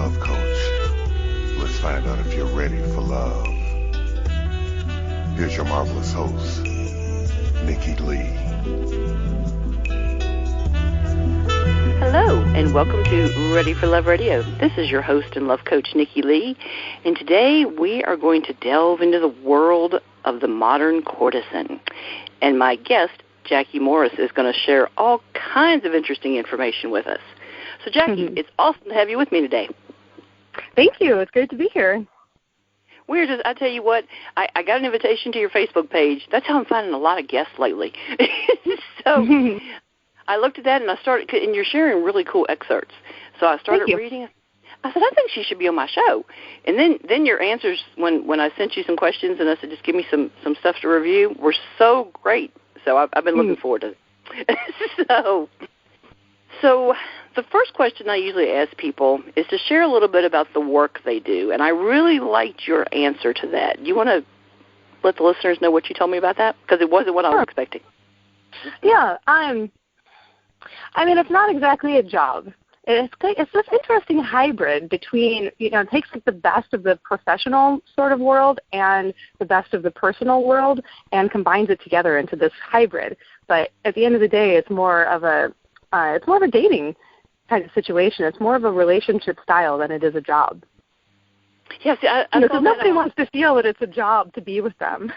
love coach. Let's find out if you're ready for love. Here's your marvelous host, Nikki Lee. Hello, and welcome to Ready for Love Radio. This is your host and love coach, Nikki Lee, and today we are going to delve into the world of the modern courtesan. And my guest, Jackie Morris, is going to share all kinds of interesting information with us. So, Jackie, It's awesome to have you with me today. Thank you. It's great to be here. I tell you what, I got an invitation to your Facebook page. That's how I'm finding a lot of guests lately. So I looked at that and and you're sharing really cool excerpts. So I started reading. I said, I think she should be on my show. And then your answers, when I sent you some questions and I said, just give me some stuff to review, were so great. So I've been looking forward to it. So the first question I usually ask people is to share a little bit about the work they do. And I really liked your answer to that. You want to let the listeners know what you told me about that? Because it wasn't what I was expecting. Yeah. It's not exactly a job. It's this interesting hybrid between, it takes like the best of the professional sort of world and the best of the personal world and combines it together into this hybrid. But at the end of the day, it's more of a dating kind of situation. It's more of a relationship style than it is a job. Yes, because nobody wants to feel that it's a job to be with them.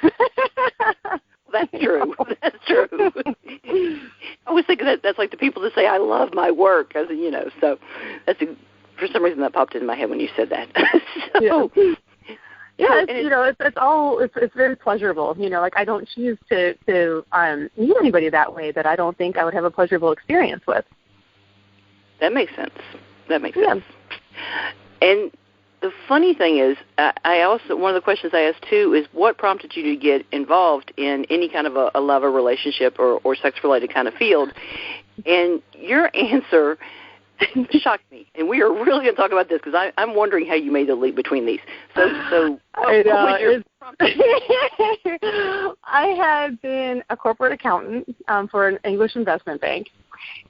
That's true. That's true. I was thinking that's like the people that say, I love my work, so for some reason that popped into my head when you said that. It's very pleasurable. Like I don't choose to meet anybody that way that I don't think I would have a pleasurable experience with. That makes sense. Sense. And the funny thing is, one of the questions I asked too is what prompted you to get involved in any kind of a love or relationship or sex-related kind of field? And your answer shocked me. And we are really going to talk about this because I'm wondering how you made the leap between these. So what was your prompting? I had been a corporate accountant for an English investment bank.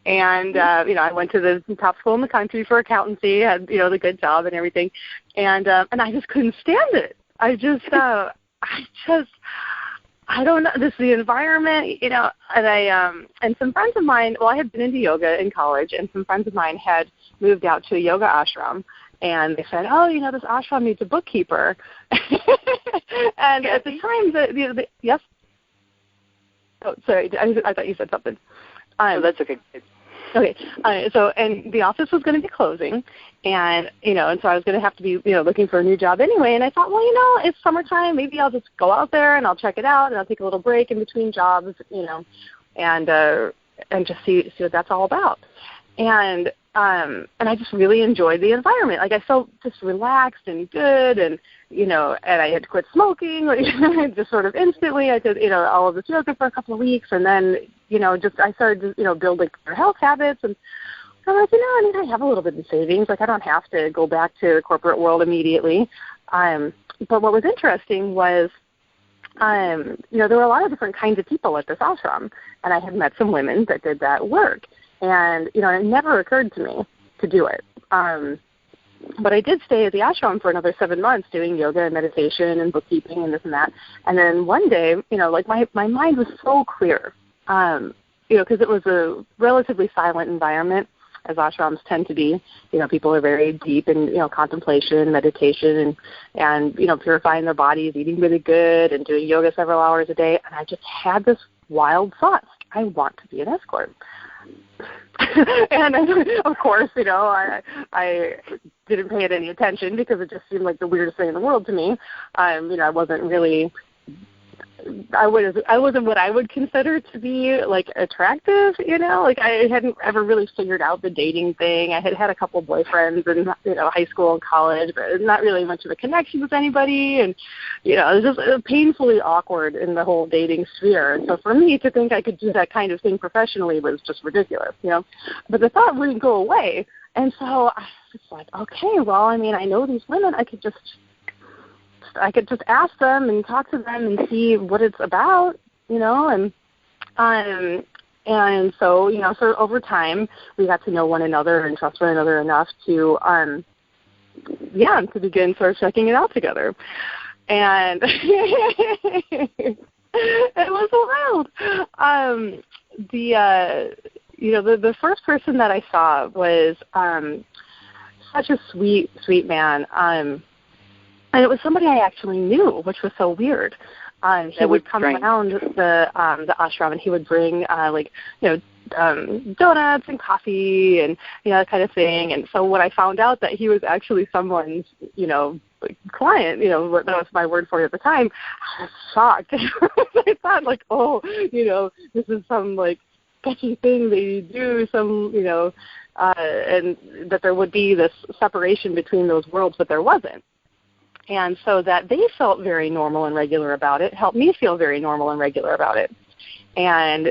And, I went to the top school in the country for accountancy, had, the good job and everything. And I just couldn't stand it. I don't know, the environment, and some friends of mine, I had been into yoga in college, and some friends of mine had moved out to a yoga ashram. And they said, this ashram needs a bookkeeper. And at the time, yes? Oh, sorry, I thought you said something. That's okay. Okay. And the office was going to be closing, and so I was going to have to be, looking for a new job anyway. And I thought, it's summertime. Maybe I'll just go out there and I'll check it out, and I'll take a little break in between jobs, and just see what that's all about. And I just really enjoyed the environment. Like I felt just relaxed and good, and and I had quit smoking, just sort of instantly. I did, all of this yoga for a couple of weeks, and then, I started to, build like health habits, and I was like, I have a little bit in savings. Like I don't have to go back to the corporate world immediately. But what was interesting was, there were a lot of different kinds of people at this ashram, and I had met some women that did that work. And, it never occurred to me to do it. But I did stay at the ashram for another 7 months doing yoga and meditation and bookkeeping and this and that. And then one day, my mind was so clear, because it was a relatively silent environment, as ashrams tend to be. People are very deep in, contemplation, meditation, and purifying their bodies, eating really good, and doing yoga several hours a day. And I just had this wild thought, I want to be an escort. And of course, I didn't pay it any attention because it just seemed like the weirdest thing in the world to me. I wasn't really, I wasn't what I would consider to be like attractive, like I hadn't ever really figured out the dating thing. I had a couple boyfriends in, high school and college, but not really much of a connection with anybody. And, it was just painfully awkward in the whole dating sphere. And so for me to think I could do that kind of thing professionally was just ridiculous, but the thought wouldn't go away. And so I was like, okay, well, I know these women, I could just ask them and talk to them and see what it's about, and so, over time we got to know one another and trust one another enough to, to begin sort of checking it out together. And it was wild. The first person that I saw was such a sweet man. And it was somebody I actually knew, which was so weird. He would come around the ashram, and he would bring donuts and coffee and that kind of thing. And so when I found out that he was actually someone's client, that was my word for it at the time, I was shocked. I thought this is some sketchy thing they do, and that there would be this separation between those worlds, but there wasn't. And so that they felt very normal and regular about it helped me feel very normal and regular about it. And,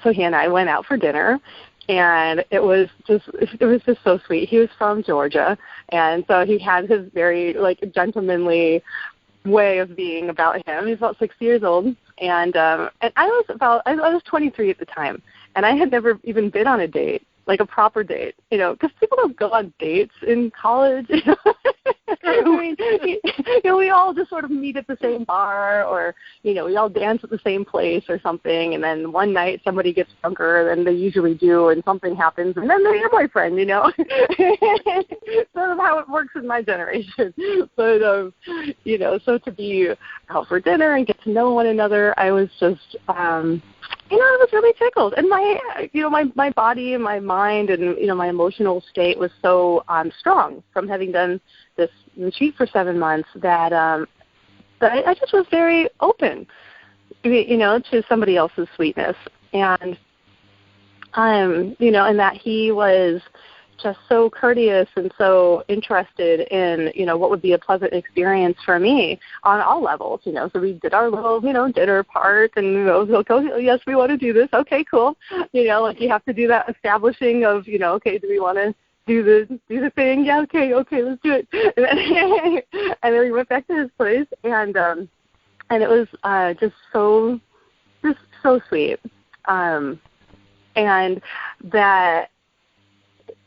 so he and I went out for dinner, and it was just so sweet. He was from Georgia, and so he had his very, gentlemanly way of being about him. He was about 60 years old, and I was 23 at the time, and I had never even been on a date, a proper date, because people don't go on dates in college. I mean, we all just sort of meet at the same bar, or we all dance at the same place or something, and then one night somebody gets drunker than they usually do, and something happens, and then they're your boyfriend. Sort of how it works in my generation. But so to be out for dinner and get to know one another, I was just I was really tickled, and my body and my mind and my emotional state was so strong from having done this retreat for 7 months that I just was very open, to somebody else's sweetness, and and that he was just so courteous and so interested in, what would be a pleasant experience for me on all levels, So we did our little, dinner part, and yes, we want to do this. Okay, cool. You have to do that establishing of, okay, do we want to do the thing? Yeah, okay, let's do it. And then we went back to his place, and it was just so sweet. And that,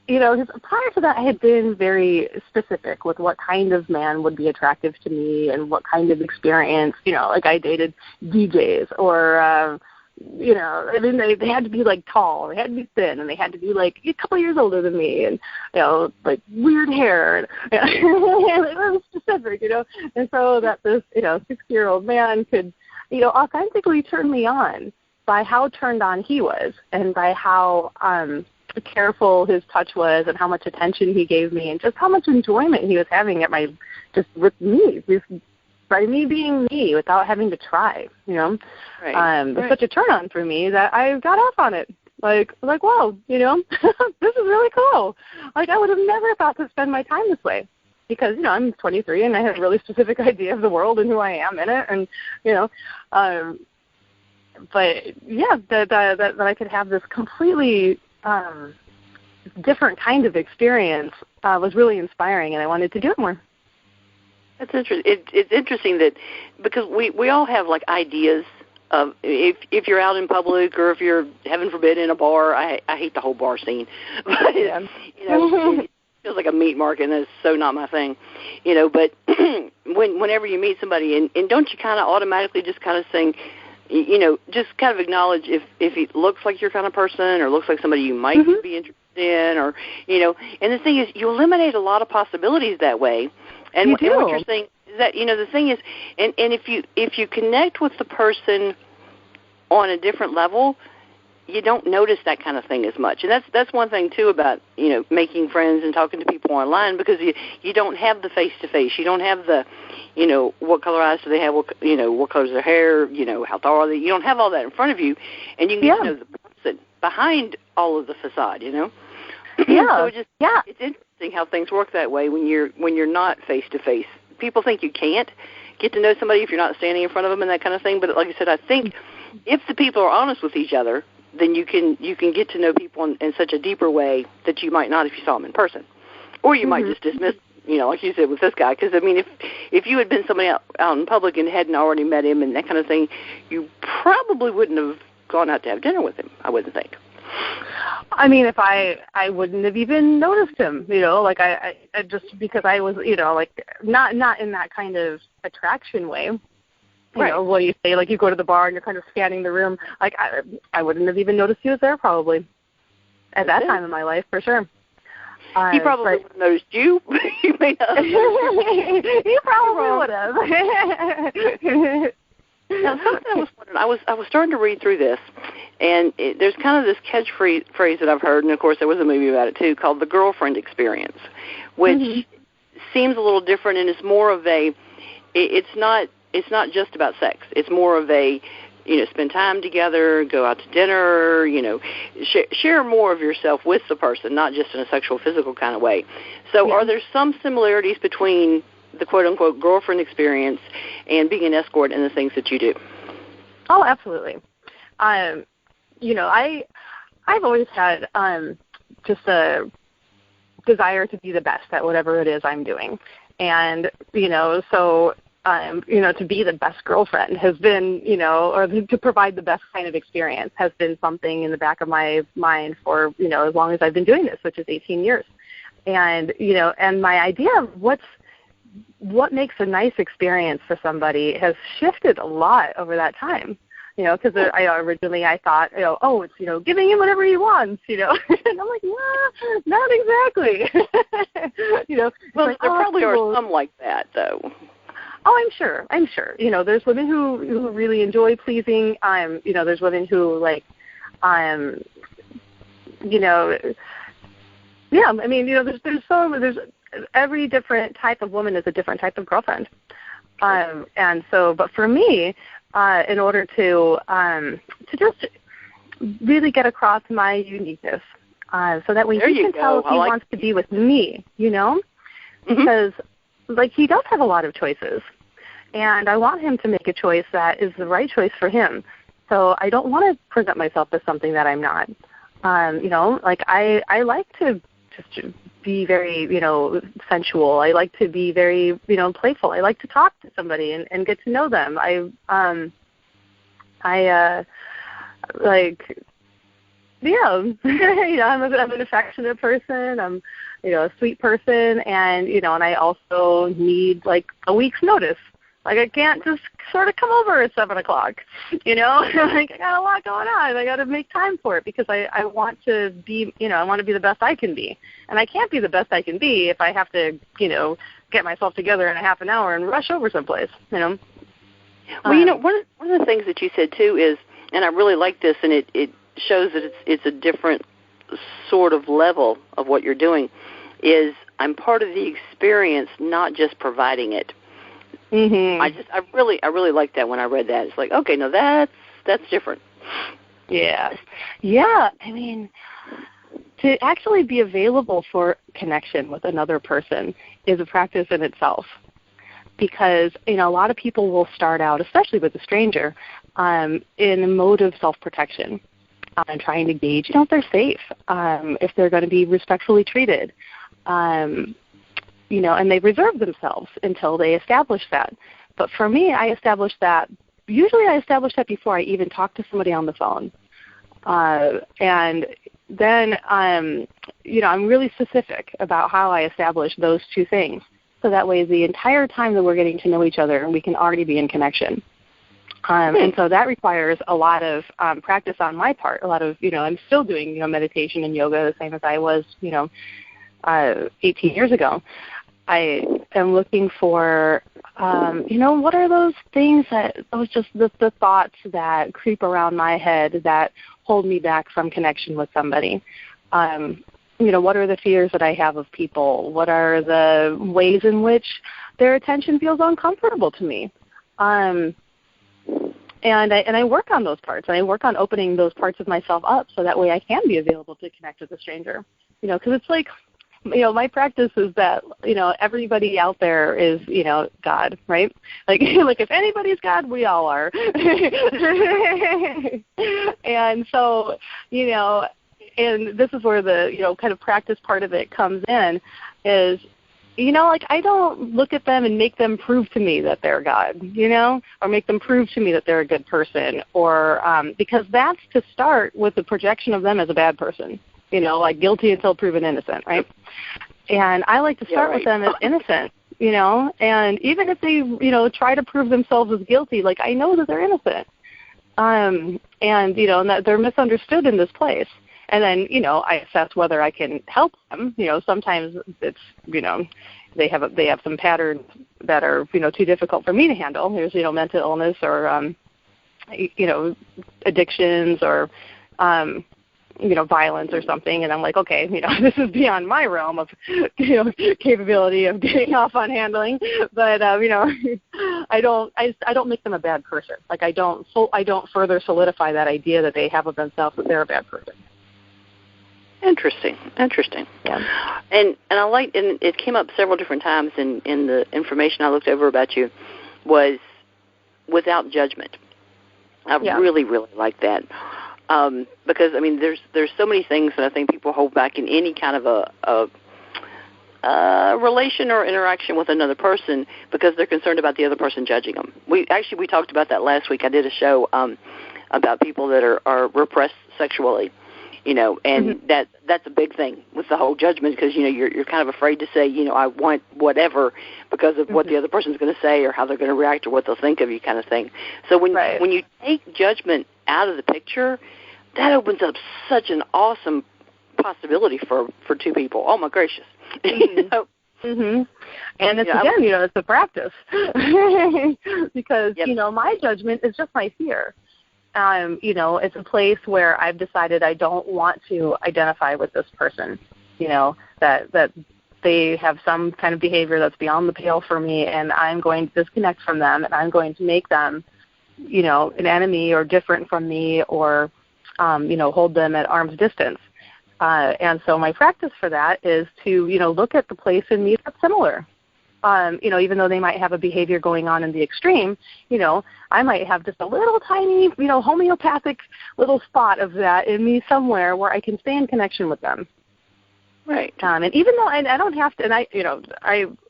prior to that, I had been very specific with what kind of man would be attractive to me and what kind of experience, I dated DJs or, they had to be tall, they had to be thin, and they had to be a couple years older than me, and weird hair, and it was specific, and so that this 60-year-old man could authentically turn me on by how turned on he was, and by how careful his touch was, and how much attention he gave me, and just how much enjoyment he was having with me, by me being me without having to try, Right. It's such a turn on for me that I got off on it. Whoa, this is really cool. I would have never thought to spend my time this way, because, I'm 23 and I have a really specific idea of the world and who I am in it, and, but yeah, that I could have this completely different kind of experience was really inspiring, and I wanted to do it more. That's interesting. It's interesting that, because we all have ideas of if you're out in public, or if you're, heaven forbid, in a bar. I hate the whole bar scene, but yeah. It feels like a meat market, and that's so not my thing, But whenever you meet somebody, and don't you kind of automatically just kind of think, just kind of acknowledge if he looks like your kind of person, or looks like somebody you might be interested in, or and the thing is, you eliminate a lot of possibilities that way. And what you're saying is that, the thing is, and if you connect with the person on a different level, you don't notice that kind of thing as much. And that's one thing too about, making friends and talking to people online, because you don't have the face-to-face. You don't have the, what color eyes do they have, what color is their hair, how tall are they. You don't have all that in front of you, and you can get to know the person behind all of the facade, Yeah. So it's interesting how things work that way when you're not face-to-face. People think you can't get to know somebody if you're not standing in front of them and that kind of thing. But like I said, I think if the people are honest with each other, then you can get to know people in such a deeper way that you might not if you saw them in person. Or you might just dismiss, like you said with this guy. Because, if you had been somebody out in public and hadn't already met him and that kind of thing, you probably wouldn't have gone out to have dinner with him, I wouldn't think. I mean, if I wouldn't have even noticed him, like I just because I was, like not in that kind of attraction way. Right. What do you say? Like you go to the bar and you're kind of scanning the room. Like I wouldn't have even noticed he was there probably at that time in my life for sure. He probably would have noticed you. He may not have he probably would have. Now, something I was wondering, I was starting to read through this, and there's kind of this catchphrase that I've heard, and of course there was a movie about it too, called the girlfriend experience, which seems a little different, and it's more of a, it's not just about sex. It's more of a, spend time together, go out to dinner, share more of yourself with the person, not just in a sexual, physical kind of way. So are there some similarities between the quote-unquote girlfriend experience and being an escort and the things that you do? Oh, absolutely. I've always had just a desire to be the best at whatever it is I'm doing. And, so to be the best girlfriend has been, or to provide the best kind of experience has been something in the back of my mind for, as long as I've been doing this, which is 18 years. And, and my idea of what makes a nice experience for somebody has shifted a lot over that time. Because originally I thought, it's, giving him whatever he wants, and I'm like, not exactly. Well, like, there probably are some like that, though. Oh, I'm sure. There's women who really enjoy pleasing. There's women who like, there's every different type of woman is a different type of girlfriend. And so, but for me, in order to just really get across my uniqueness, so that way he can tell if he wants to be with me, because like he does have a lot of choices, and I want him to make a choice that is the right choice for him. So I don't want to present myself as something that I'm not. Like I like to just be very, sensual. I like to be very, playful. I like to talk to somebody and get to know them. I'm an affectionate person. I'm, a sweet person, and and I also need like a week's notice. Like I can't just sort of come over at 7:00. Like I got a lot going on. I got to make time for it because I want to be, I want to be the best I can be, and I can't be the best I can be if I have to, get myself together in a half an hour and rush over someplace. Well, one of the things that you said too is, and I really like this, and it shows that it's a different sort of level of what you're doing, is I'm part of the experience, not just providing it. I really like that when I read that. It's like, okay, no, that's different. Yeah. I mean, to actually be available for connection with another person is a practice in itself. Because, a lot of people will start out, especially with a stranger, in a mode of self-protection, trying to gauge, if they're safe, if they're going to be respectfully treated, and they reserve themselves until they establish that. But for me, I establish that before I even talk to somebody on the phone. And then, I'm really specific about how I establish those two things. So that way the entire time that we're getting to know each other, we can already be in connection. And so that requires a lot of practice on my part. A lot of, I'm still doing, meditation and yoga the same as I was, 18 years ago. I am looking for, what are those things the thoughts that creep around my head that hold me back from connection with somebody? What are the fears that I have of people? What are the ways in which their attention feels uncomfortable to me? And I work on those parts, and I work on opening those parts of myself up so that way I can be available to connect with a stranger. Because it's like, my practice is that, everybody out there is, God, right? Like if anybody's God, we all are. And so, and this is where the, kind of practice part of it comes in, is like I don't look at them and make them prove to me that they're God, or make them prove to me that they're a good person, or because that's to start with the projection of them as a bad person, like guilty until proven innocent, right? And I like to start with them as innocent, and even if they, try to prove themselves as guilty, like I know that they're innocent, and that they're misunderstood in this place. And then, I assess whether I can help them. Sometimes it's, they have some patterns that are, too difficult for me to handle. There's, mental illness or, addictions or, violence or something. And I'm like, okay, this is beyond my realm of, capability of getting off on handling. But, I don't make them a bad person. Like I don't further solidify that idea that they have of themselves that they're a bad person. Interesting. Yeah. And I like, and it came up several different times in the information I looked over about you, was without judgment. I really, really like that. Because there's so many things that I think people hold back in any kind of a relation or interaction with another person because they're concerned about the other person judging them. We talked about that last week. I did a show about people that are repressed sexually. And that's a big thing with the whole judgment because, you're kind of afraid to say, I want whatever because of what the other person's going to say or how they're going to react or what they'll think of you kind of thing. So when you take judgment out of the picture, that opens up such an awesome possibility for two people. Oh, my gracious. And it's, it's a practice because, my judgment is just my fear. It's a place where I've decided I don't want to identify with this person, that they have some kind of behavior that's beyond the pale for me, and I'm going to disconnect from them, and I'm going to make them, an enemy or different from me or, hold them at arm's distance. And so my practice for that is to, look at the place in me that's similar. Even though they might have a behavior going on in the extreme, I might have just a little tiny, homeopathic little spot of that in me somewhere where I can stay in connection with them. Right. And even though I don't have to, and I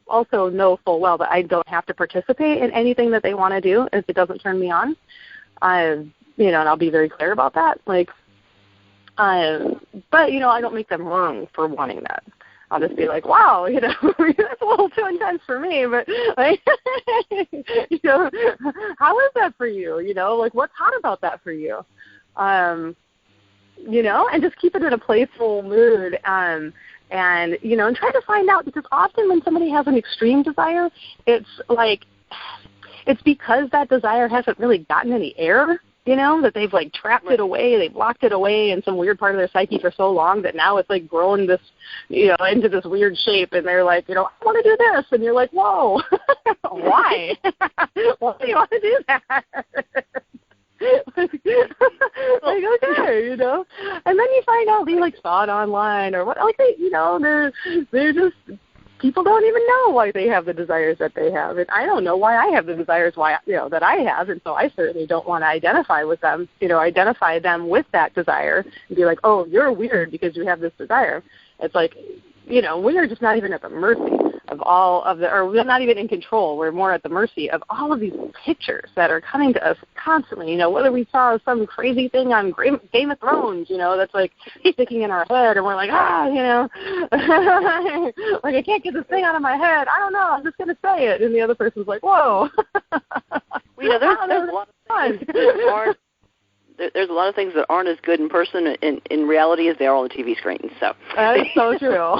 also know full well that I don't have to participate in anything that they want to do if it doesn't turn me on. And I'll be very clear about that. But I don't make them wrong for wanting that. I'll just be like, wow, that's a little too intense for me, but how is that for you? What's hot about that for you? And just keep it in a playful mood, and try to find out, because often when somebody has an extreme desire, it's because that desire hasn't really gotten any air. That they've trapped it away, they've locked it away in some weird part of their psyche for so long that now it's grown this, into this weird shape, and they're like, I want to do this, and you're like, whoa, why? Why do you want to do that? Okay, and then you find out they saw it online or what, they're just. People don't even know why they have the desires that they have, and I don't know why I have the desires that I have, and so I certainly don't want to identify with them. Identify them with that desire and be like, oh, you're weird because you have this desire. It's we are just not even at the mercy of all of or we're not even in control. We're more at the mercy of all of these pictures that are coming to us constantly. Whether we saw some crazy thing on Game of Thrones, that's sticking in our head, and we're like, I can't get this thing out of my head. I don't know. I'm just going to say it. And the other person's like, whoa. There's a lot of things there's a lot of things that aren't as good in person in reality as they are on the TV screen. So that's so true.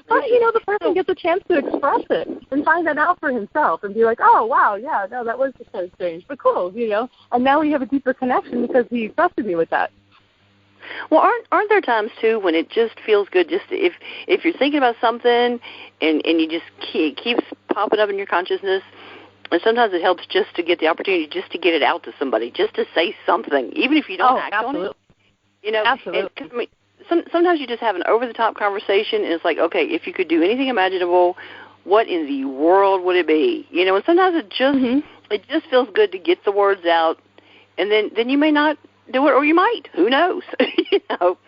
But the person gets a chance to express it and find that out for himself and be like, oh wow, yeah, no, that was just kind of strange, but cool, And now we have a deeper connection because he trusted me with that. Well, aren't there times too when it just feels good, just if you're thinking about something and you just keeps popping up in your consciousness. And sometimes it helps just to get the opportunity just to get it out to somebody, just to say something, even if you don't act on it. Absolutely. Sometimes you just have an over-the-top conversation, and it's like, okay, if you could do anything imaginable, what in the world would it be? And sometimes it just feels good to get the words out, and then you may not do it, or you might. Who knows?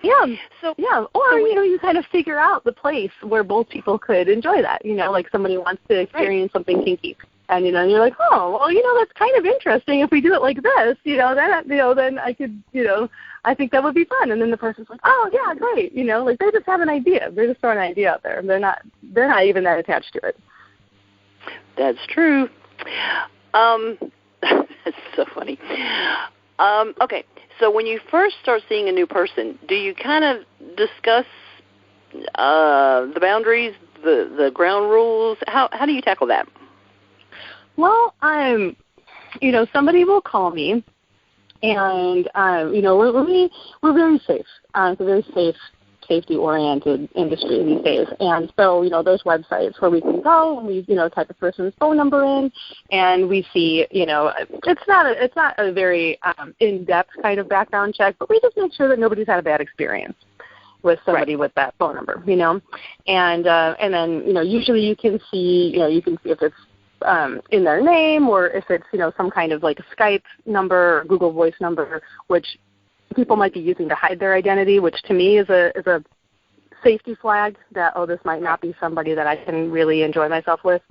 Yeah. So yeah. Or you kind of figure out the place where both people could enjoy that. Like somebody wants to experience something kinky, and you're like, oh, well, that's kind of interesting. If we do it like this, then I could, I think that would be fun. And then the person's like, oh yeah, great. Like they just have an idea. They're just throwing an idea out there. They're not even that attached to it. That's true. That's so funny. Okay, so when you first start seeing a new person, do you kind of discuss the boundaries, the ground rules? How do you tackle that? Well, somebody will call me, and we're very safe. It's a very safety-oriented industry these days, and so there's websites where we can go and we type a person's phone number in, and we see it's not a very in-depth kind of background check, but we just make sure that nobody's had a bad experience with somebody with that phone number, and then usually you can see if it's in their name, or if it's some kind of like a Skype number or Google Voice number, which people might be using to hide their identity, which to me is a safety flag that, this might not be somebody that I can really enjoy myself with.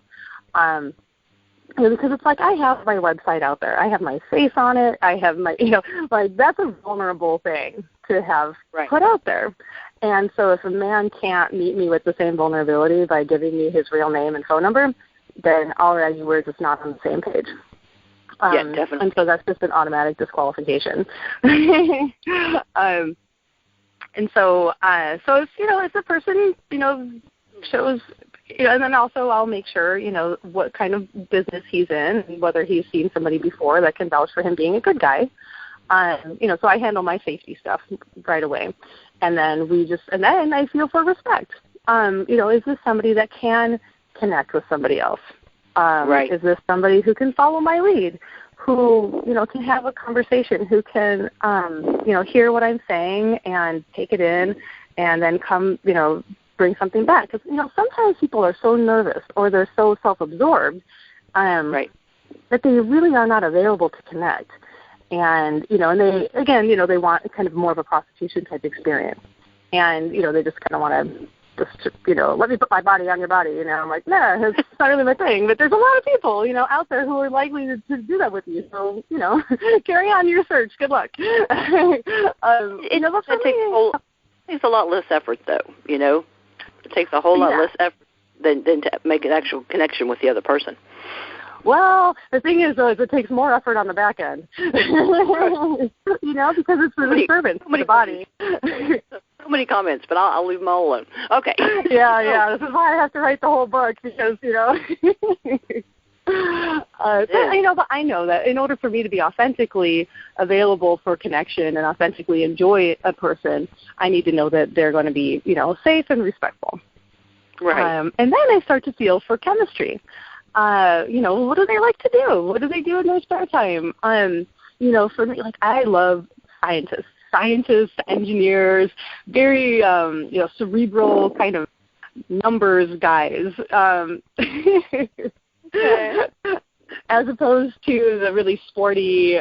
Because it's like I have my website out there. I have my face on it. I have my, that's a vulnerable thing to have put out there. And so if a man can't meet me with the same vulnerability by giving me his real name and phone number, then already we're just not on the same page. Yeah, definitely. And so that's just an automatic disqualification. And so if the person, shows, and then also I'll make sure, what kind of business he's in, and whether he's seen somebody before that can vouch for him being a good guy. So I handle my safety stuff right away. And then I feel for respect. Is this somebody that can connect with somebody else? Is this somebody who can follow my lead, who, can have a conversation, who can, hear what I'm saying and take it in and then come, bring something back? Because, sometimes people are so nervous or they're so self-absorbed that they really are not available to connect. And, and they, again, they want kind of more of a prostitution type experience. And, they just kind of want to just, let me put my body on your body, I'm like, nah, it's not really my thing. But there's a lot of people, out there who are likely to do that with you. So, carry on your search. Good luck. It takes a lot less effort, though, It takes a whole lot less effort than to make an actual connection with the other person. Well, the thing is, though, is it takes more effort on the back end, because it's the disturbance of the body. So many comments, but I'll leave them all alone. Okay. Yeah. This is why I have to write the whole book, because, but I know that in order for me to be authentically available for connection and authentically enjoy a person, I need to know that they're going to be, safe and respectful. Right. And then I start to feel for chemistry. What do they like to do? What do they do in their spare time? For me, I love scientists, engineers, very, cerebral kind of numbers guys, as opposed to the really sporty,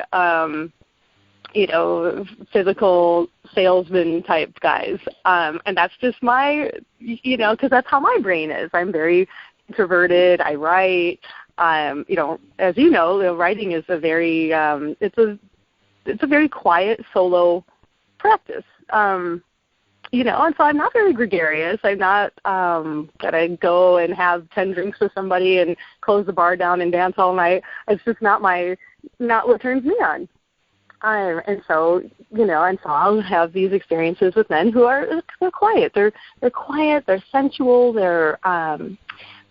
physical salesman type guys. And that's just my, because that's how my brain is. I'm very introverted. I write. As you know, writing is a very it's a very quiet solo practice. And so I'm not very gregarious. I'm not gonna go and have 10 drinks with somebody and close the bar down and dance all night. It's just not what turns me on. And so I'll have these experiences with men who they're quiet. They're quiet. They're sensual. They're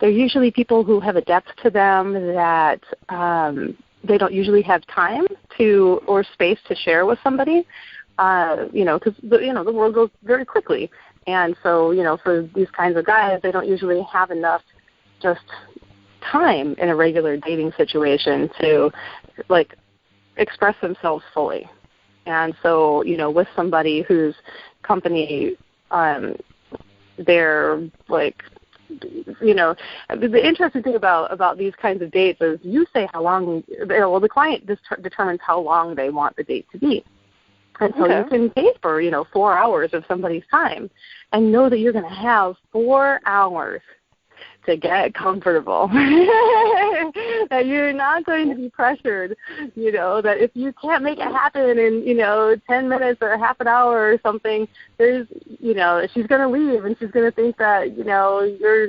usually people who have a depth to them that they don't usually have time to or space to share with somebody, because the world goes very quickly. And so, for these kinds of guys, they don't usually have enough just time in a regular dating situation to, express themselves fully. And so, with somebody whose company they're the interesting thing about these kinds of dates is you say how long, the client determines how long they want the date to be. And so you can pay for, 4 hours of somebody's time and know that you're going to have 4 hours to get comfortable. That you're not going to be pressured, that if you can't make it happen in, 10 minutes or half an hour or something, there's, she's going to leave and she's going to think that, you're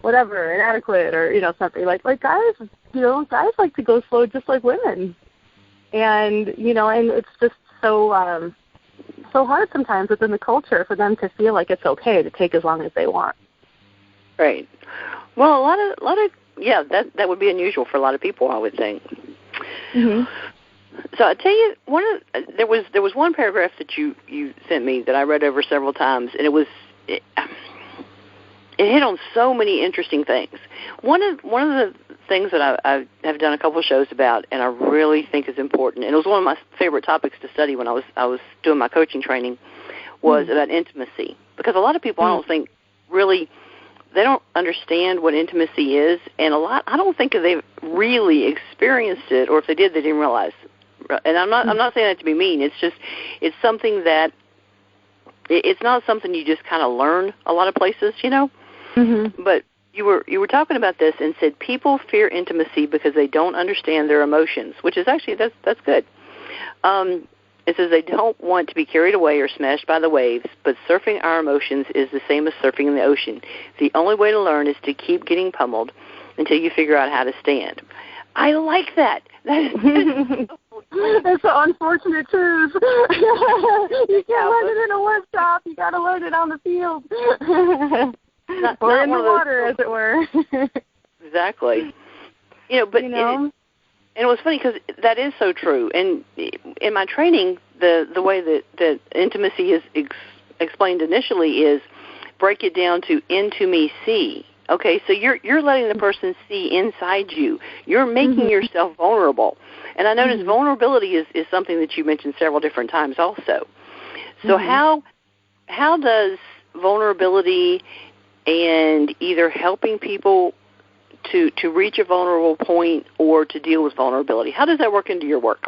whatever, inadequate or, something. Like guys, guys like to go slow just like women. And, and it's just so hard sometimes within the culture for them to feel like it's okay to take as long as they want. Right. Well, a lot of that would be unusual for a lot of people, I would think. Mm-hmm. So I tell you, there was one paragraph that you sent me that I read over several times, and it hit on so many interesting things. One of the things that I have done a couple of shows about, and I really think is important, and it was one of my favorite topics to study when I was doing my coaching training, was about intimacy. Because a lot of people, I don't think, really, they don't understand what intimacy is, and I don't think they've really experienced it, or if they did, they didn't realize. And I'm not saying that to be mean. It's something that it's not something you just kind of learn a lot of places, Mm-hmm. But you were talking about this and said people fear intimacy because they don't understand their emotions, which is actually that's good. It says they don't want to be carried away or smashed by the waves, but surfing our emotions is the same as surfing in the ocean. The only way to learn is to keep getting pummeled until you figure out how to stand. I like that. That's an unfortunate truth. You can't learn it in a workshop. You got to learn it on the field. Or in the water, as it were. Exactly. And it was funny because that is so true. And in my training, the way that intimacy is explained initially is break it down to into me see. Okay, so you're letting the person see inside you. You're making yourself vulnerable. And I notice vulnerability is something that you mentioned several different times also. So how does vulnerability and either helping people to reach a vulnerable point or to deal with vulnerability, how does that work into your work?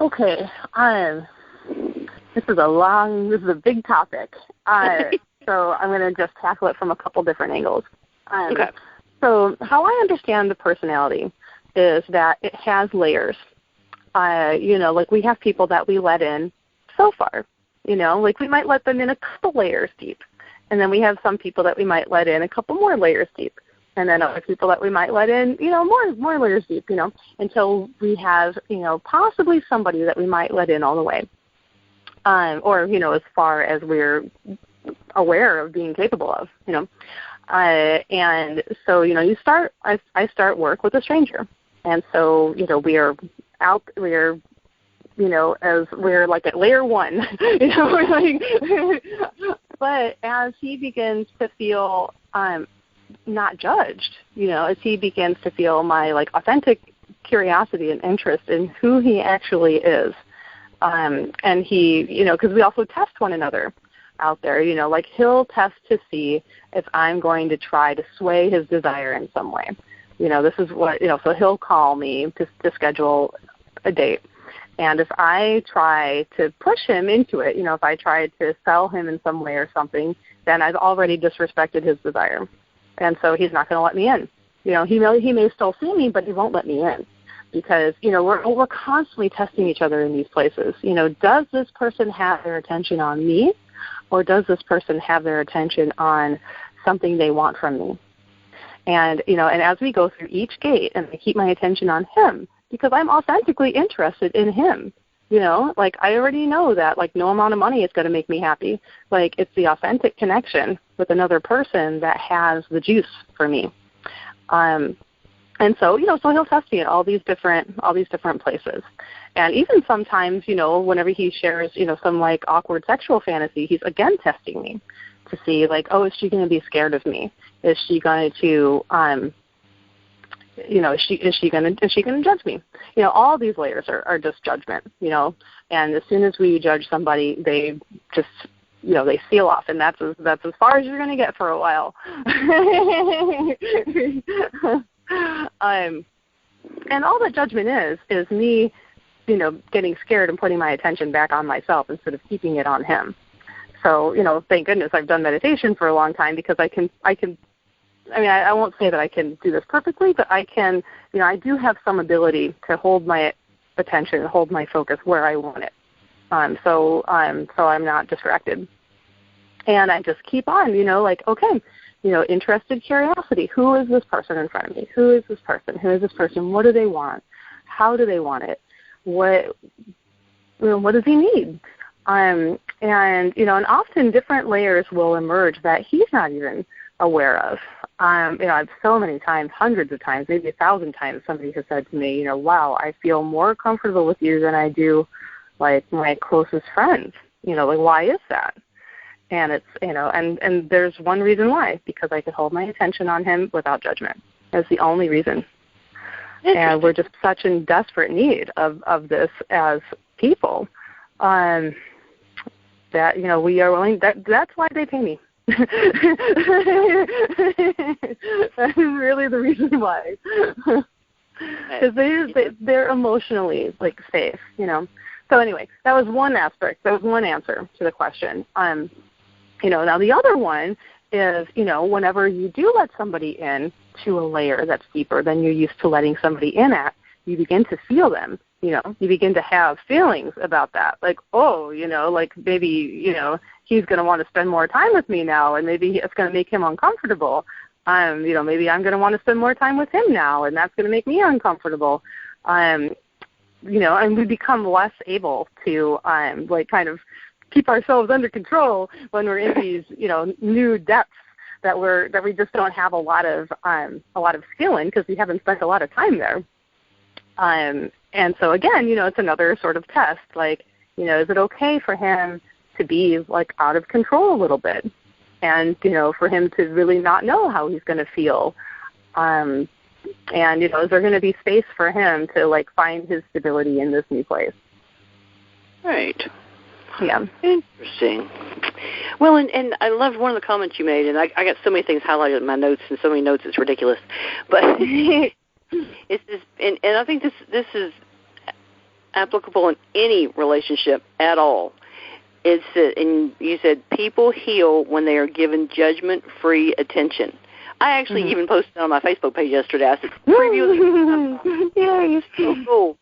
Okay. This is a big topic. So I'm going to just tackle it from a couple different angles. Okay. So how I understand the personality is that it has layers. Like we have people that we let in so far. Like we might let them in a couple layers deep. And then we have some people that we might let in a couple more layers deep. And then other people that we might let in, more layers deep, until we have, possibly somebody that we might let in all the way. Or, as far as we're aware of being capable of, and so, I start work with a stranger. And so, we're as we're like at layer one, we're like, but as he begins to feel, not judged, as he begins to feel my like authentic curiosity and interest in who he actually is. And he, because we also test one another out there, like he'll test to see if I'm going to try to sway his desire in some way. This is what, so he'll call me to schedule a date. And if I try to push him into it, if I try to sell him in some way or something, then I've already disrespected his desire. And so he's not going to let me in. He may still see me, but he won't let me in because, we're constantly testing each other in these places. Does this person have their attention on me or does this person have their attention on something they want from me? And, and as we go through each gate and I keep my attention on him because I'm authentically interested in him, like I already know that like no amount of money is going to make me happy. Like it's the authentic connection with another person that has the juice for me. And so, so he'll test me at all these different places. And even sometimes, whenever he shares, some like awkward sexual fantasy, he's again testing me to see like, oh, is she going to be scared of me? Is she going to, is she going to judge me? All these layers are just judgment, and as soon as we judge somebody, they just, they seal off, and that's as far as you're going to get for a while. And all that judgment is me getting scared and putting my attention back on myself instead of keeping it on him. So, thank goodness I've done meditation for a long time, because I won't say that I can do this perfectly, but I can, I do have some ability to hold my attention and hold my focus where I want it. So I'm not distracted. And I just keep on, okay, interested curiosity. Who is this person in front of me? Who is this person? Who is this person? What do they want? How do they want it? What does he need? And often different layers will emerge that he's not even aware of. I've so many times, hundreds of times, maybe 1,000 times, somebody has said to me, wow, I feel more comfortable with you than I do, like, my closest friends. Why is that? And it's, and there's one reason why, because I could hold my attention on him without judgment. That's the only reason. And we're just such in desperate need of this as people, that, we are willing, that's why they pay me. That is really the reason why. Because they're emotionally, like, safe, So anyway, that was one aspect. That was one answer to the question. Now the other one is, whenever you do let somebody in to a layer that's deeper than you're used to letting somebody in at, you begin to feel them. You begin to have feelings about that. Like, like maybe, he's going to want to spend more time with me now, and maybe it's going to make him uncomfortable. Maybe I'm going to want to spend more time with him now, and that's going to make me uncomfortable. And we become less able to, kind of keep ourselves under control when we're in these, new depths that we just don't have a lot of skill in, because we haven't spent a lot of time there. And so again, it's another sort of test. Like, is it okay for him to be, like, out of control a little bit, and for him to really not know how he's going to feel? And is there going to be space for him to, like, find his stability in this new place? Right. Yeah. Interesting. Well, and I loved one of the comments you made, and I got so many things highlighted in my notes, and so many notes it's ridiculous. But it's this, and I think this is applicable in any relationship at all. It's and you said people heal when they are given judgment-free attention. I actually even posted on my Facebook page yesterday. I said, preview. Yay. So cool.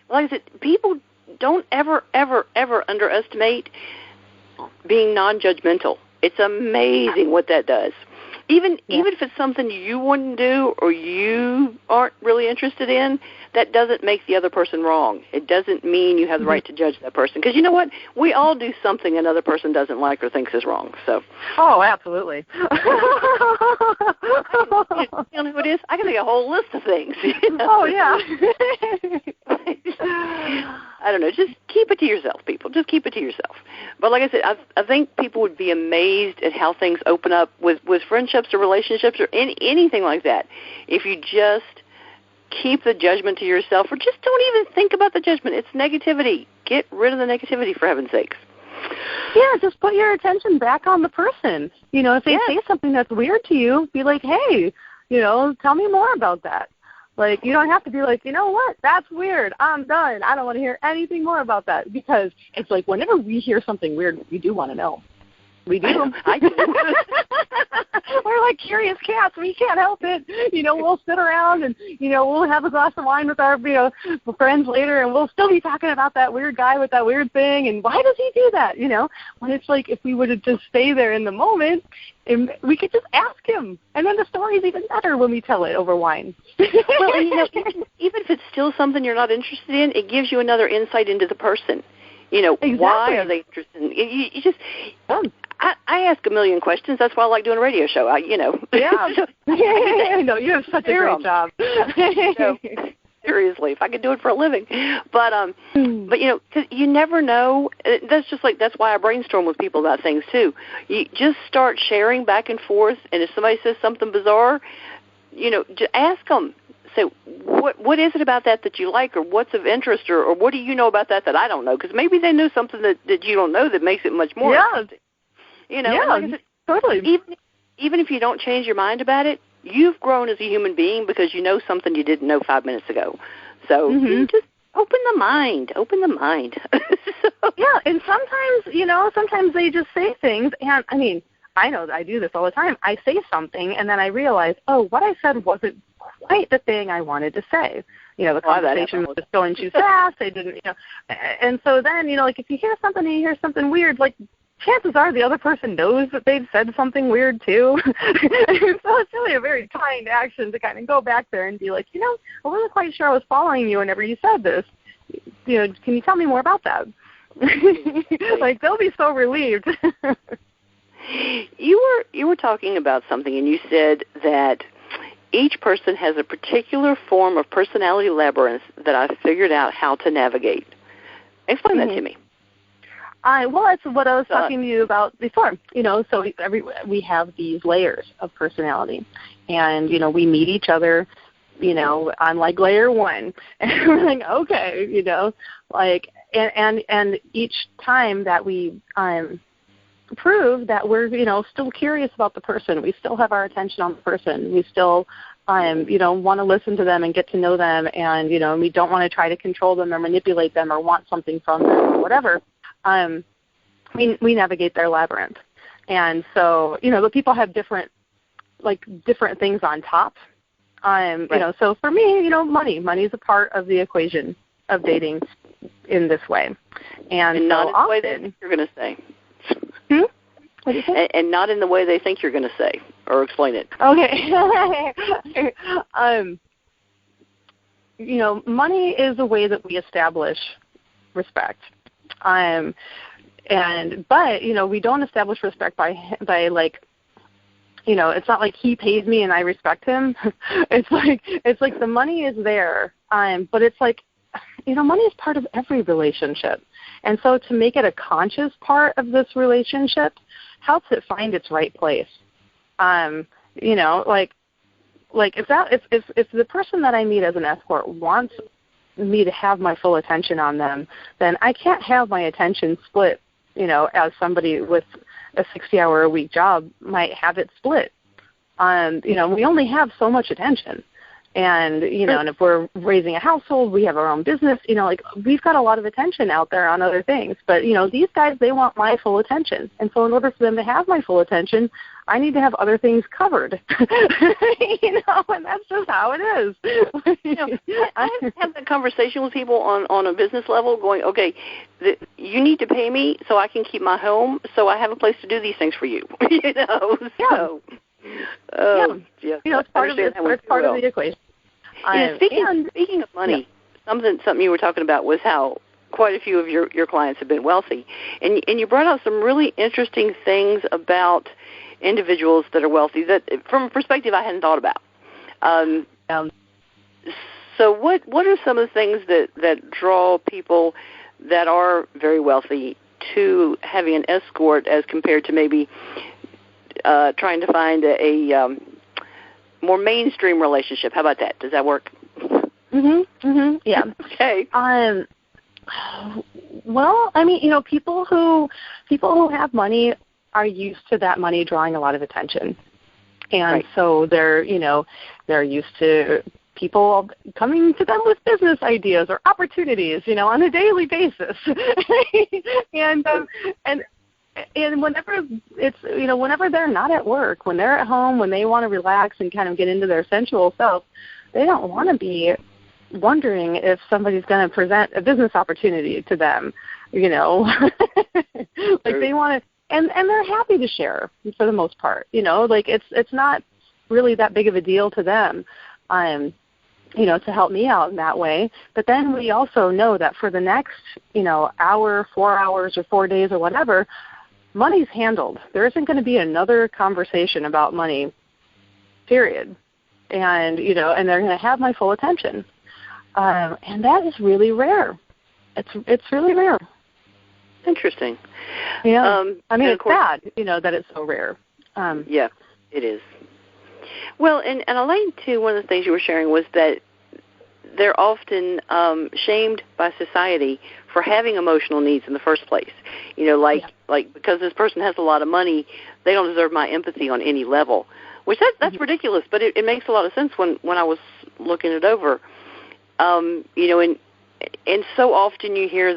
Like I said, people don't ever, ever, ever underestimate being non-judgmental. It's amazing what that does. Even if it's something you wouldn't do or you aren't really interested in, that doesn't make the other person wrong. It doesn't mean you have the right to judge that person. Because you know what? We all do something another person doesn't like or thinks is wrong. So. Oh, absolutely. You know who it is? I can make a whole list of things. Oh, yeah. I don't know. Just keep it to yourself, people. Just keep it to yourself. But like I said, I think people would be amazed at how things open up with friendships or relationships or anything like that. If you just keep the judgment to yourself, or just don't even think about the judgment. It's negativity. Get rid of the negativity, for heaven's sakes. Yeah, just put your attention back on the person. If they say something that's weird to you, be like, hey, tell me more about that. Like, you don't have to be like, you know what, that's weird. I'm done. I don't want to hear anything more about that. Because it's like whenever we hear something weird, we do want to know. We do. I do. We're like curious cats. We can't help it. We'll sit around and, we'll have a glass of wine with our, friends later, and we'll still be talking about that weird guy with that weird thing, and why does he do that, When it's like if we would have just stay there in the moment, and we could just ask him, and then the story's even better when we tell it over wine. Well, and, even if it's still something you're not interested in, it gives you another insight into the person. Exactly. Why are they interested in you just... I ask a million questions. That's why I like doing a radio show. Yeah. I know. You have such a great job. So, seriously, if I could do it for a living. But 'cause you never know. That's why I brainstorm with people about things, too. You just start sharing back and forth, and if somebody says something bizarre, just ask them. So what is it about that you like, or what's of interest, or what do you know about that I don't know? Because maybe they know something that you don't know that makes it much more interesting. Yeah, like I said, totally. Even if you don't change your mind about it, you've grown as a human being because you know something you didn't know 5 minutes ago. So Open the mind. So, yeah, and sometimes they just say things, and I mean, I know that I do this all the time. I say something, and then I realize, oh, what I said wasn't quite the thing I wanted to say. The conversation was just going too fast. I didn't, and so then, like if you hear something and you hear something weird, like chances are the other person knows that they've said something weird too. So it's really a very kind action to kind of go back there and be like, I wasn't quite sure I was following you whenever you said this. Can you tell me more about that? Like they'll be so relieved. You were talking about something, and you said that each person has a particular form of personality labyrinth that I've figured out how to navigate. Explain that to me. Well, that's what I was talking to you about before. So we have these layers of personality, and we meet each other. On like layer 1, and we're like, okay, like, and each time that we prove that we're still curious about the person, we still have our attention on the person, we still want to listen to them and get to know them, and we don't want to try to control them or manipulate them or want something from them or whatever. We navigate their labyrinth. And so the people have different things on top. Right. So for me, money is a part of the equation of dating in this way, and not so in the way they think you're going to say. What do you say? And not in the way they think you're going to say, or explain it. Okay. Money is a way that we establish respect. But we don't establish respect by like, it's not like he pays me and I respect him. It's like the money is there. But it's like, money is part of every relationship. And so to make it a conscious part of this relationship helps it find its right place. Like if the person that I meet as an escort wants me to have my full attention on them, then I can't have my attention split, as somebody with a 60-hour-a-week job might have it split. We only have so much attention. And, and if we're raising a household, we have our own business, we've got a lot of attention out there on other things. But, these guys, they want my full attention. And so in order for them to have my full attention, I need to have other things covered. And that's just how it is. I have that conversation with people on a business level going, okay, you need to pay me so I can keep my home, so I have a place to do these things for you. Yeah. So. Yeah. It's part of the equation. Speaking of money, something you were talking about was how quite a few of your clients have been wealthy, and you brought out some really interesting things about individuals that are wealthy that, from a perspective I hadn't thought about. So what are some of the things that draw people that are very wealthy to having an escort as compared to maybe trying to find a more mainstream relationship? How about that? Does that work? Yeah. Okay. Well, I mean, people who have money are used to that money drawing a lot of attention, and so they're used to people coming to them with business ideas or opportunities, on a daily basis, and whenever it's, whenever they're not at work, when they're at home, when they want to relax and kind of get into their sensual self, they don't want to be wondering if somebody's going to present a business opportunity to them, Like they want to, and they're happy to share for the most part, like it's not really that big of a deal to them, to help me out in that way. But then we also know that for the next, hour, 4 hours, or 4 days, or whatever, money's handled. There isn't going to be another conversation about money, period. And, and they're going to have my full attention. And that is really rare. It's really rare. Interesting. Yeah. I mean, it's sad, that it's so rare. Yeah, it is. Well, and I like, too, one of the things you were sharing was that they're often shamed by society for having emotional needs in the first place. Like because this person has a lot of money, they don't deserve my empathy on any level, which that's ridiculous, but it makes a lot of sense when I was looking it over. And and so often you hear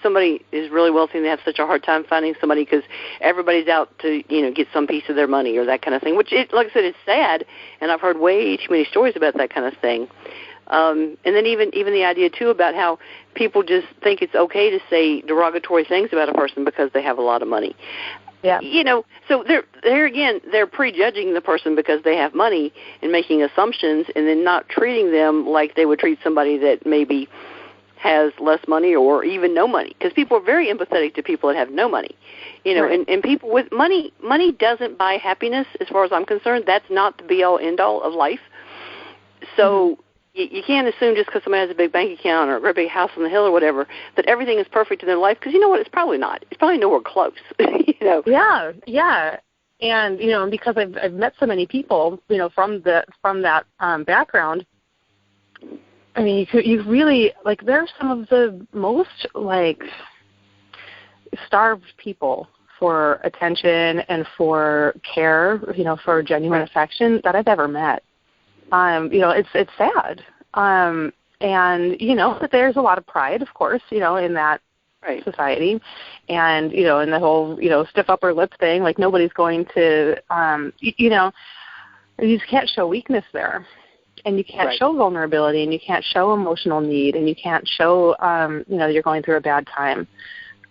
somebody is really wealthy and they have such a hard time finding somebody because everybody's out to, get some piece of their money or that kind of thing, which, like I said, it's sad, and I've heard way too many stories about that kind of thing. And then even the idea, too, about how people just think it's okay to say derogatory things about a person because they have a lot of money. Yeah. So they're again, they're prejudging the person because they have money and making assumptions and then not treating them like they would treat somebody that maybe has less money or even no money, because people are very empathetic to people that have no money, right. and people with money doesn't buy happiness as far as I'm concerned. That's not the be-all, end-all of life. So you can't assume just because somebody has a big bank account or a great big house on the hill or whatever that everything is perfect in their life, because you know what? It's probably not. It's probably nowhere close, Yeah. And, because I've met so many people, from that background, I mean, you really, they're some of the most, starved people for attention and for care, for genuine affection that I've ever met. It's sad. And, that there's a lot of pride, of course, in that society. And, in the whole, stiff upper lip thing, nobody's going to, you just can't show weakness there. And you can't show vulnerability, and you can't show emotional need, and you can't show, you're going through a bad time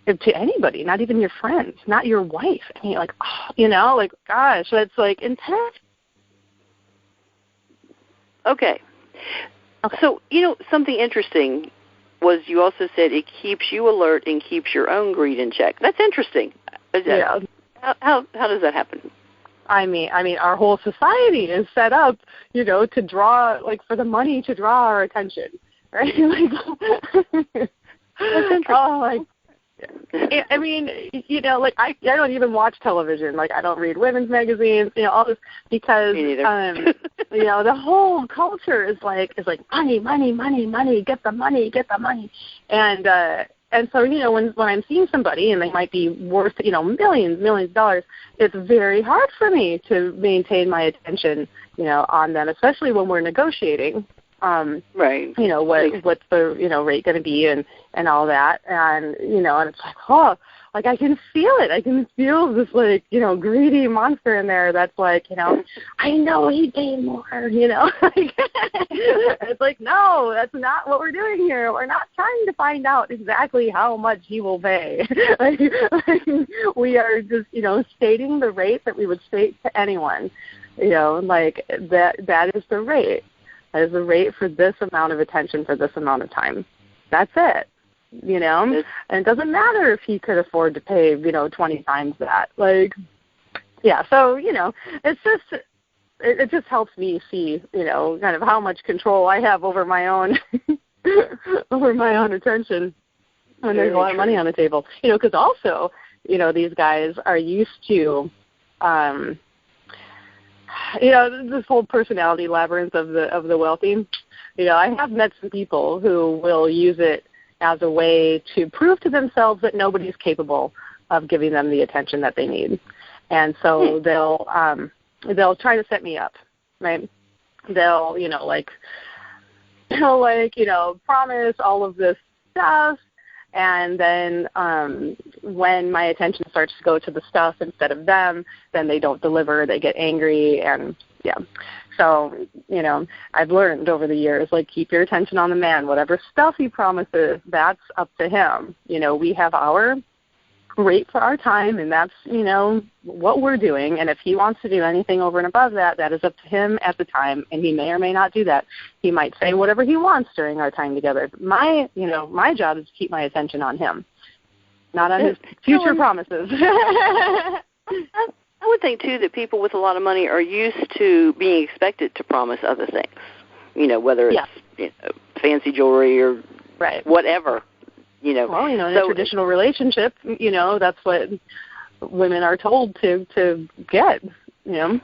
to anybody, not even your friends, not your wife. I mean, gosh, that's intense. Okay. So, something interesting was you also said it keeps you alert and keeps your own greed in check. That's interesting. Yeah. How does that happen? I mean, our whole society is set up, to draw, for the money to draw our attention, right? That's interesting. I mean, I don't even watch television. I don't read women's magazines, all this, because, Me neither. The whole culture is like money, money, money, money, get the money. And so, when I'm seeing somebody and they might be worth, millions of dollars, it's very hard for me to maintain my attention, on them, especially when we're negotiating. Right. What's the, rate going to be and all that. And, and it's I can feel it. I can feel this, greedy monster in there that's I know he'd pay more, It's no, that's not what we're doing here. We're not trying to find out exactly how much he will pay. We are just, stating the rate that we would state to anyone, that is the rate. That is the rate for this amount of attention for this amount of time. That's it. And it doesn't matter if he could afford to pay, 20 times that. So, it's just, it just helps me see, kind of how much control I have over my own, attention when there's a lot of money on the table. Because also, these guys are used to, this whole personality labyrinth of the wealthy. I have met some people who will use it as a way to prove to themselves that nobody's capable of giving them the attention that they need. And so they'll try to set me up, right? They'll, promise all of this stuff, and then when my attention starts to go to the stuff instead of them, then they don't deliver, they get angry, and So, I've learned over the years, keep your attention on the man. Whatever stuff he promises, that's up to him. We have our rate for our time, and that's, what we're doing. And if he wants to do anything over and above that, that is up to him at the time, and he may or may not do that. He might say whatever he wants during our time together. My job is to keep my attention on him, not on his future promises. I would think, too, that people with a lot of money are used to being expected to promise other things, whether it's fancy jewelry or whatever. Well, in a traditional relationship, that's what women are told to get, That,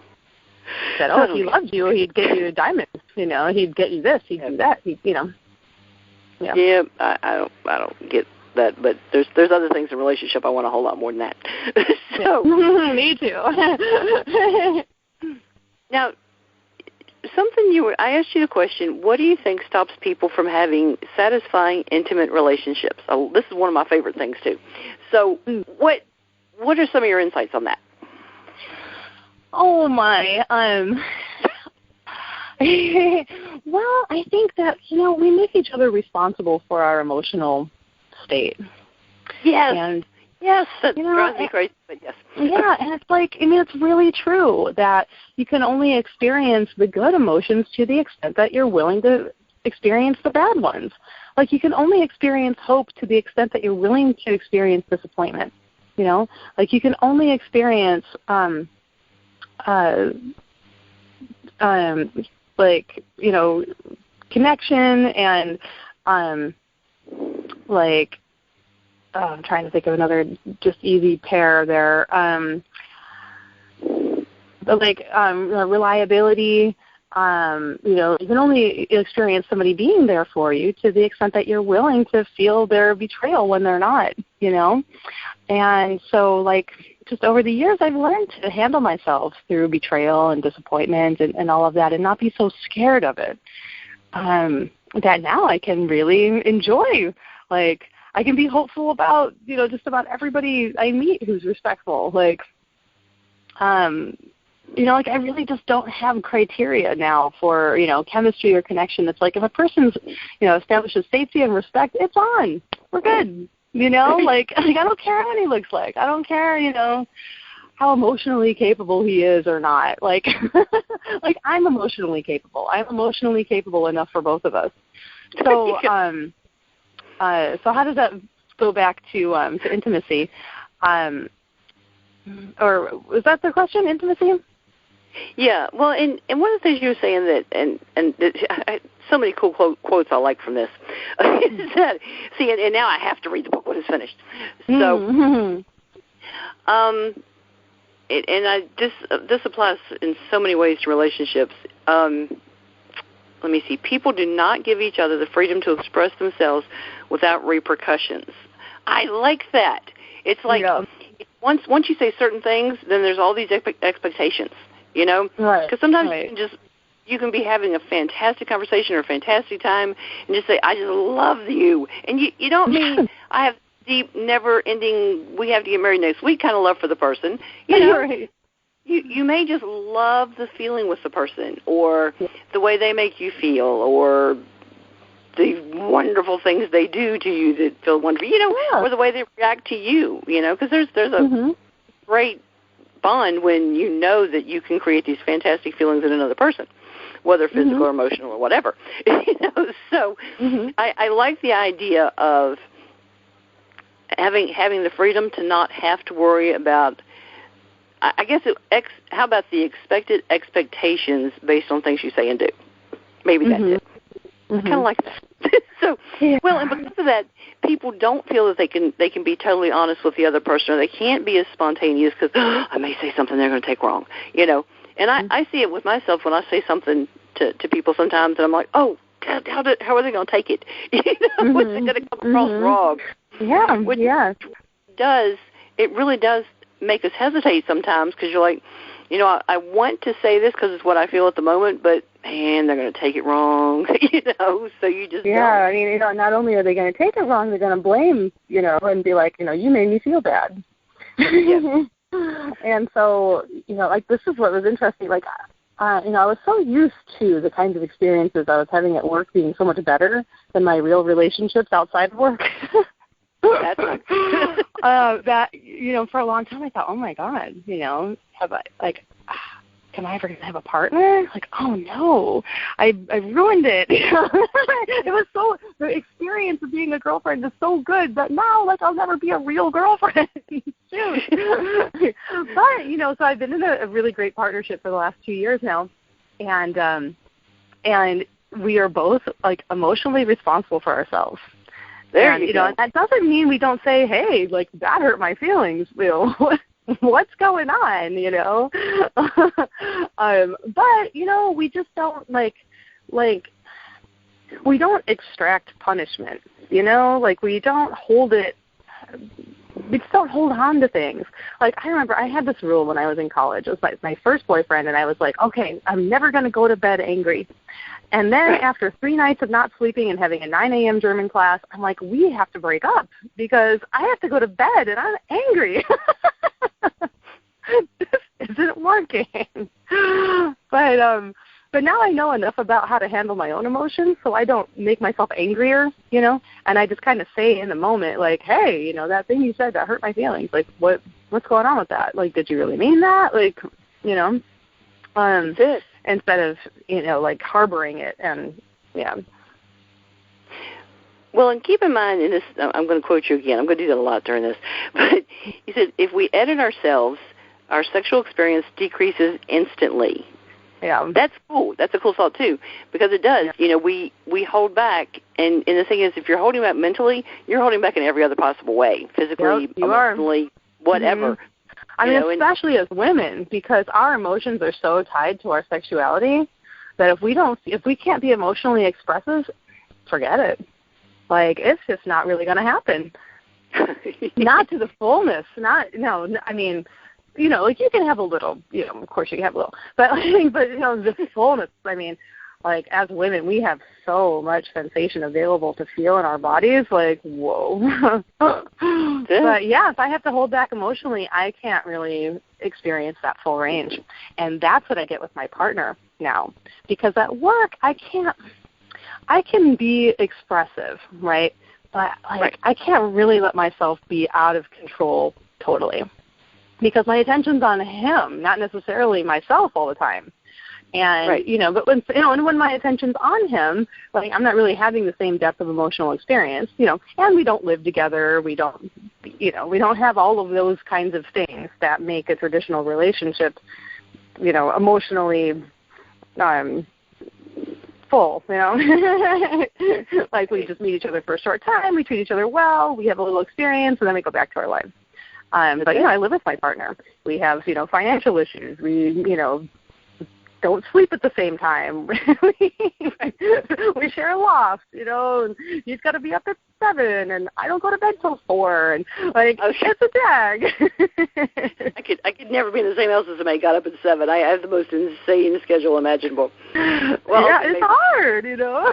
if he loved you, he'd get you a diamond, he'd get you this, he'd do that, Yeah, I don't get that, but there's other things in a relationship I want a whole lot more than that. So me too. Now, something I asked you the question, what do you think stops people from having satisfying, intimate relationships? Oh, this is one of my favorite things, too. So what are some of your insights on that? Oh, my. Well, I think that, we make each other responsible for our emotional state. Yes. And yes, that drives me crazy, but yes. Yeah, and it's like, it's really true that you can only experience the good emotions to the extent that you're willing to experience the bad ones. Like, you can only experience hope to the extent that you're willing to experience disappointment. Like, you can only experience connection and I'm trying to think of another just easy pair there. Reliability. You can only experience somebody being there for you to the extent that you're willing to feel their betrayal when they're not, And so, just over the years, I've learned to handle myself through betrayal and disappointment and all of that and not be so scared of it. That now I can really enjoy, I can be hopeful about, just about everybody I meet who's respectful. I really just don't have criteria now for, chemistry or connection. It's like if a person's, establishes safety and respect, it's on. We're good. I don't care what he looks like. I don't care, how emotionally capable he is or not. I'm emotionally capable. I'm emotionally capable enough for both of us. So, so how does that go back to intimacy? Or was that the question, intimacy? Yeah, well, and one of the things you were saying that, and so many cool quotes I like from this, is that, and now I have to read the book when it's finished. So, this applies in so many ways to relationships. Let me see. People do not give each other the freedom to express themselves without repercussions. I like that. It's like once you say certain things, then there's all these expectations. Right. Because sometimes you can be having a fantastic conversation or a fantastic time and just say, I just love you. And you don't mean I have deep, never-ending, we have to get married next week kind of love for the person. Right. You may just love the feeling with the person or the way they make you feel or the wonderful things they do to you that feel wonderful, or the way they react to you, because there's a great bond when you know that you can create these fantastic feelings in another person, whether physical or emotional or whatever. So I like the idea of having the freedom to not have to worry about, I guess, how about the expected expectations based on things you say and do? Maybe that's it. I kind of like that. Well, and because of that, people don't feel that they can be totally honest with the other person, or they can't be as spontaneous because I may say something they're going to take wrong, And I see it with myself when I say something to people sometimes, and I'm like, oh, God, how are they going to take it? What's it going to come across wrong? Yeah, Which it really does make us hesitate sometimes because you're like, I want to say this because it's what I feel at the moment, but man, they're going to take it wrong, so you just don't. Not only are they going to take it wrong, they're going to blame, and be like, you made me feel bad. Yes. And so, this is what was interesting. I was so used to the kinds of experiences I was having at work being so much better than my real relationships outside of work. That's right. That, for a long time I thought, oh my God, have I, am I ever going to have a partner? Oh no, I ruined it. It was the experience of being a girlfriend is so good that now, I'll never be a real girlfriend. Shoot. But, so I've been in a really great partnership for the last 2 years now, and we are both, emotionally responsible for ourselves. There you go. And that doesn't mean we don't say, hey, that hurt my feelings, what's going on, but, we just don't, we don't extract punishment, we don't hold it, we just don't hold on to things. Like, I remember I had this rule when I was in college. It was my first boyfriend, and I was like, okay, I'm never going to go to bed angry. And then after 3 nights of not sleeping and having a 9 a.m. German class, I'm like, we have to break up because I have to go to bed and I'm angry. This isn't working. But now I know enough about how to handle my own emotions so I don't make myself angrier, you know, and I just kind of say in the moment, like, hey, you know, that thing you said, that hurt my feelings. Like, what's going on with that? Like, did you really mean that? Like, you know, instead of, you know, like harboring it and, yeah. Well, and keep in mind, in this, I'm going to quote you again. I'm going to do that a lot during this. But you said, if we edit ourselves, our sexual experience decreases instantly. Yeah. That's cool. That's a cool thought, too, because it does. Yeah. You know, we hold back, and the thing is, if you're holding back mentally, you're holding back in every other possible way, physically, emotionally, whatever. Mm-hmm. I mean, especially as women, because our emotions are so tied to our sexuality that if we can't be emotionally expressive, forget it. Like, it's just not really going to happen. Not to the fullness. I mean, you know, like, you can have a little, you know, of course you can have a little, but you know, the fullness, I mean, like, as women, we have so much sensation available to feel in our bodies, like, whoa. But, yeah, if I have to hold back emotionally, I can't really experience that full range. And that's what I get with my partner now. Because at work, I can be expressive, right? But, like, I can't really let myself be out of control totally. Because my attention's on him, not necessarily myself all the time. And, you know, but when my attention's on him, like, I'm not really having the same depth of emotional experience, you know, and we don't live together. We don't have all of those kinds of things that make a traditional relationship, you know, emotionally full, you know. Like, we just meet each other for a short time. We treat each other well. We have a little experience, and then we go back to our lives. But, you know, I live with my partner. We have, you know, financial issues. We, you know, don't sleep at the same time. We share a loft, you know, and he's got to be up at 7, and I don't go to bed till 4, and, like, it's a tag. I could never be in the same house as somebody got up at 7. I have the most insane schedule imaginable. Well, yeah, it's hard, you know.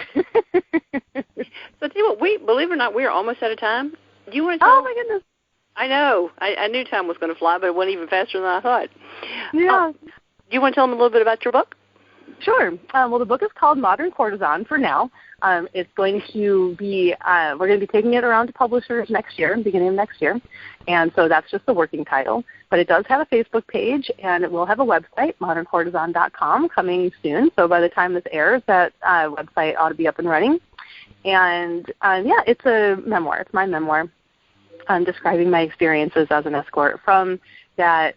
So, tell you what, believe it or not, we are almost out of time. Do you want to tell? Oh, my goodness. I know. I knew time was going to fly, but it went even faster than I thought. Yeah. Do you want to tell them a little bit about your book? Sure. Well, the book is called Modern Courtesan for now. It's going to be, we're going to be taking it around to publishers next year, beginning of next year. And so that's just the working title. But it does have a Facebook page, and it will have a website, moderncourtesan.com, coming soon. So by the time this airs, that website ought to be up and running. And, yeah, it's a memoir. It's my memoir. Describing my experiences as an escort from that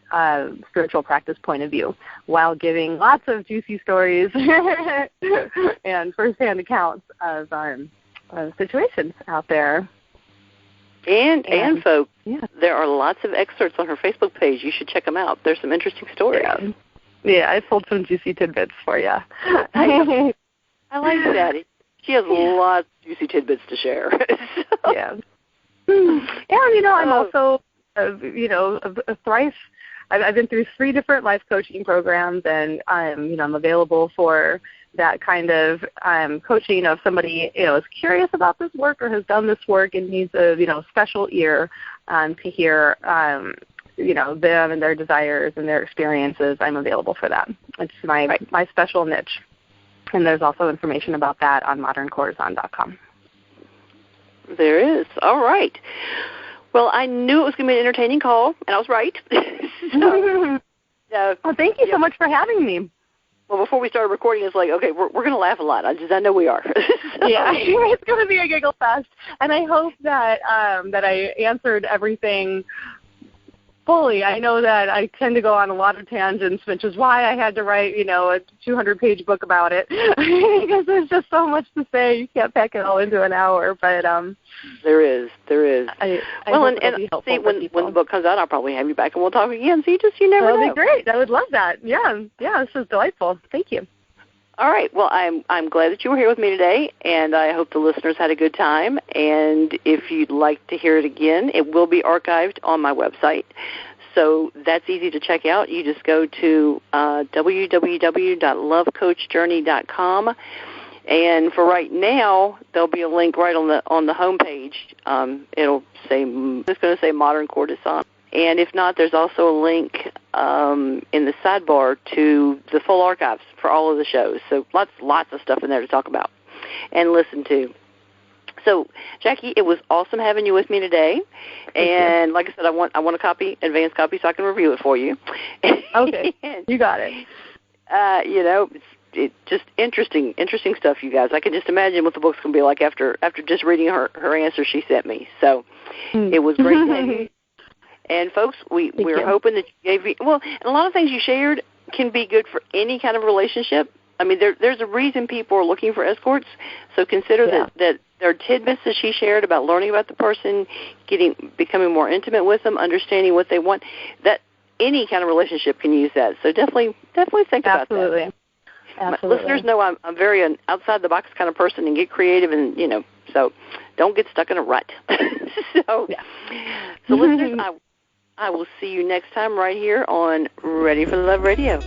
spiritual practice point of view, while giving lots of juicy stories and firsthand accounts of situations out there. And folks, there are lots of excerpts on her Facebook page. You should check them out. There's some interesting stories. Yeah, I pulled some juicy tidbits for you. I like that. She has lots of juicy tidbits to share. So. Yeah. And, you know, I'm also, you know, thrice. I've been through 3 different life coaching programs, and I'm available for that kind of coaching. If somebody, you know, is curious about this work or has done this work and needs a, you know, special ear to hear, you know, them and their desires and their experiences, I'm available for that. It's my special niche. And there's also information about that on moderncourtesan.com. There is. All right. Well, I knew it was going to be an entertaining call, and I was right. Well, thank you so much for having me. Well, before we started recording, it's like, okay, we're going to laugh a lot. I know we are. Yeah, it's going to be a giggle fest, and I hope that that I answered everything fully. I know that I tend to go on a lot of tangents, which is why I had to write, you know, a 200-page book about it, because there's just so much to say. You can't pack it all into an hour, but there is. I well, and see, when the book comes out, I'll probably have you back, and we'll talk again. So you never know. That would be great. I would love that. Yeah, this is delightful. Thank you. All right. Well, I'm glad that you were here with me today, and I hope the listeners had a good time. And if you'd like to hear it again, it will be archived on my website. So that's easy to check out. You just go to www.lovecoachjourney.com, and for right now, there'll be a link right on the homepage. It's going to say Modern Courtesan. And if not, there's also a link in the sidebar to the full archives for all of the shows. So lots of stuff in there to talk about and listen to. So, Jackie, it was awesome having you with me today. And like I said, I want a advanced copy, so I can review it for you. Okay, you got it. It's just interesting stuff, you guys. I can just imagine what the book's going to be like after just reading her answer she sent me. So it was great to have you. And, folks, we're hoping that you gave me – well, and a lot of things you shared can be good for any kind of relationship. I mean, there's a reason people are looking for escorts, so consider that there are tidbits that she shared about learning about the person, becoming more intimate with them, understanding what they want. That any kind of relationship can use that. So definitely think about that. Absolutely. My listeners know I'm very an outside-the-box kind of person and get creative and, so don't get stuck in a rut. So listeners, I will see you next time right here on Ready for Love Radio.